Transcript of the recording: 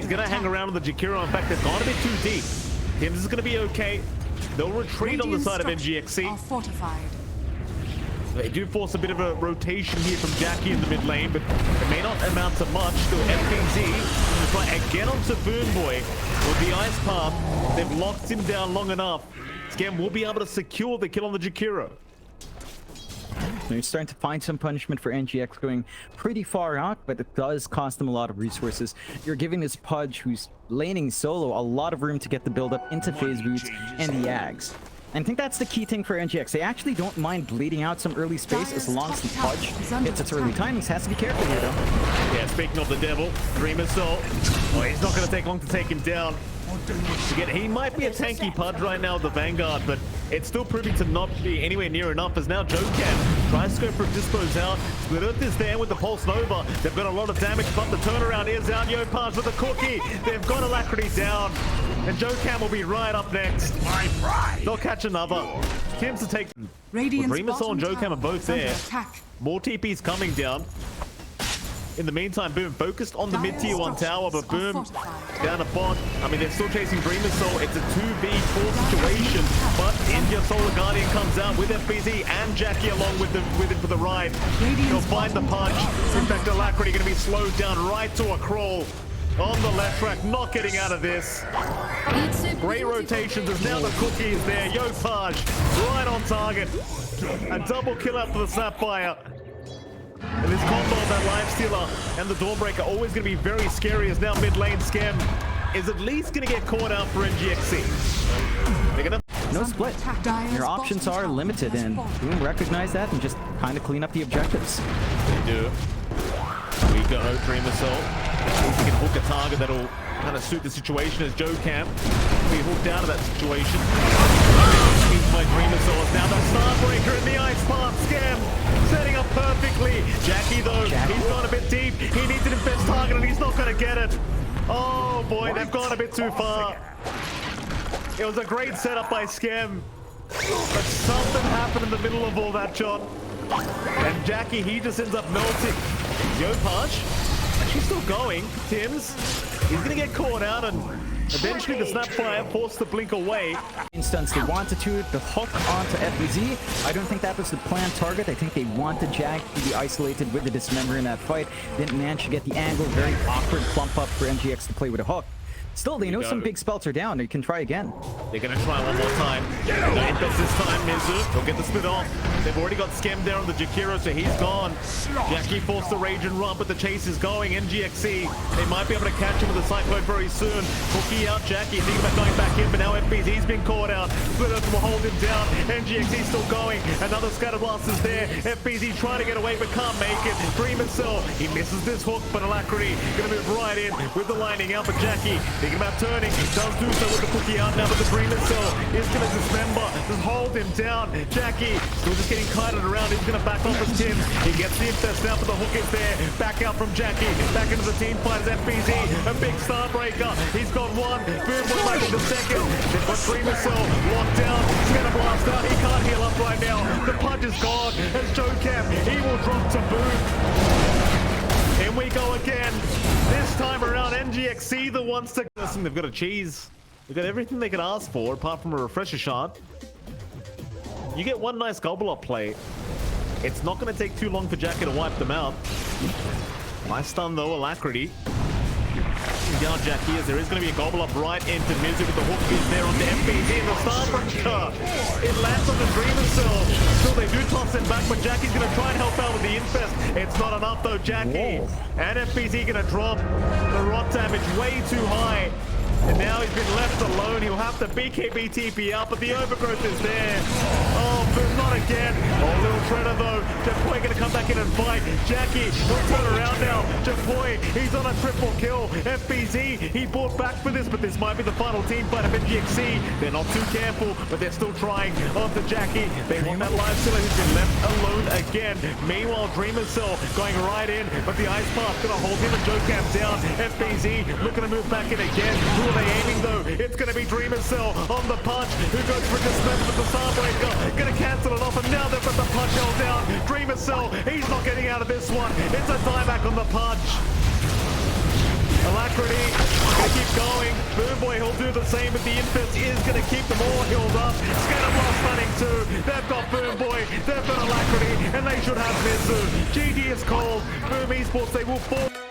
He's going to hang around with the Jakiro. In fact, they've gone a bit too deep. Tims is going to be okay. They'll retreat on the side of NGXC. They do force a bit of a rotation here from Jackie in the mid lane, but it may not amount to much. Still, FPZ to try again onto Boombui with the ice path. They've locked him down long enough. Skem will be able to secure the kill on the Jakiro. They're starting to find some punishment for NGX going pretty far out, but it does cost them a lot of resources. You're giving this Pudge, who's laning solo, a lot of room to get the build up into phase boots and the Ags. And I think that's the key thing for NGX. They actually don't mind bleeding out some early space as long as the Pudge hits its early timings. Has to be careful here, though. Yeah, speaking of the devil, Dreamer Soul. Oh, he's not going to take long to take him down. Again, he might be a tanky Pudge right now with the Vanguard, but it's still proving to not be anywhere near enough, as now Jhocam tries to go for a dispose out. Split Earth is there with the Pulse Nova. They've got a lot of damage, but the turnaround is out. Yopaj with the cookie. They've got AlaCrity down. And Jhocam will be right up next. My pride. They'll catch another. Tims to take... Dreamer Soul and Jhocam are both there. More TPs coming down. In the meantime, Boom focused on the mid-tier 1 tower, but Boom down a bot. I mean, they're still chasing Dreamer Soul. It's a 2v4 situation, but India Solar Guardian comes out with FBZ and Jackie along with him for the ride. He'll find the punch. In fact, AlaCrity going to be slowed down right to a crawl. On the left track, not getting out of this. Great rotations as now the cookie is there. Yopaj right on target. A double kill out for the Sapphire. And this combo of that Life Stealer and the Dawnbreaker always going to be very scary, as now mid lane Skem is at least going to get caught out for NGXC. They're gonna... No split. Your options are limited, and Boom recognize that and just kind of clean up the objectives. They do. We go Dreamer Soul. If we can hook a target that'll kind of suit the situation, as Jhocam be hooked out of that situation. Beats by Dreamer Soul. Now the Starbreaker in the ice path. Skem setting up perfectly. Jackie though, he's gone a bit deep. He needs an infest target and he's not going to get it. Oh boy, they've gone a bit too far. It was a great setup by Skem, but something happened in the middle of all that, John. And Jackie, he just ends up melting. Yopaj, she's still going. Tims, he's going to get caught out, and eventually the Snapfire forced the blink away. Instance, they wanted to the hook onto FBZ. I don't think that was the planned target. I think they wanted Jack to be isolated with the Dismember in that fight. Didn't manage to get the angle. Very awkward clump up for NGX to play with a hook. Still, they know some big spells are down. They can try again. They're going to try one more time. No infest this time, mizu. They'll get the split off. They've already got Skem there on the Jakiro, so he's gone. Jackie forced the rage and run, but the chase is going. NGXC, they might be able to catch him with a Cyclone very soon. Cookie out, Jackie thinking about going back in, but now FBZ's been caught out. Split Earth will hold him down. NGXC still going. Another Scatter Blast is there. FBZ trying to get away, but can't make it. Dreamer Soul, he misses this hook, but AlaCrity going to move right in with the lining out, but Jackie thinking about turning, does do so with the cookie out now, but the Dreamer Soul is going to Dismember, just hold him down. Jackie still just getting kited around. He's going to back off as Tims. He gets the infest now, but the hook is there. Back out from Jackie, back into the team fight as FBZ, a big Starbreaker. He's got one. Boombui might be the second. They've got Dreamer Soul locked down. Scatter Blast out. He can't heal up right now. The punch is gone. As Jhocam, he will drop to Boom. In we go again. This time around, NGXC the ones to... Listen, they've got a cheese. They've got everything they could ask for, apart from a refresher shot. You get one nice gobble up play. It's not going to take too long for Jackie to wipe them out. Nice stun though, AlaCrity. Down Jackie, as there is going to be a gobble up right into mizu with the hook is there on the FBZ and the Starbreaker. It lands on the Dreamer Soul. Still they do toss him back, but Jackie's going to try and help out with the infest. It's not enough though, Jackie. Whoa. And FBZ going to drop the rot damage way too high. And now he's been left alone. He'll have to BKB TP out, but the overgrowth is there. Oh, but not again. Oh, little Shredder though. JACKBOYS going to come back in and fight. Jackie will turn around now. JACKBOYS, he's on a triple kill. FBZ, he bought back for this, but this might be the final team fight of NGXC. They're not too careful, but they're still trying. Onto Jackie. They want that live Scylla who's been left alone again. Meanwhile, Dreamer Soul going right in, but the Ice Path going to hold him and Jhocam down. FBZ looking to move back in again. Who are they aiming though? It's going to be Dreamer Soul on the punch, who goes for Dismember with the Starbreaker. Going to cancel it off, and now they've got the punch held down. Dreamer Soul, he's not getting out of this one. It's a dieback on the punch. AlaCrity same, but the Infest is going to keep them all healed up. Scannerblast stunning too. They've got Boombui, they've got AlaCrity, and they should have mizu. GG is called. Boom Esports, they will fall.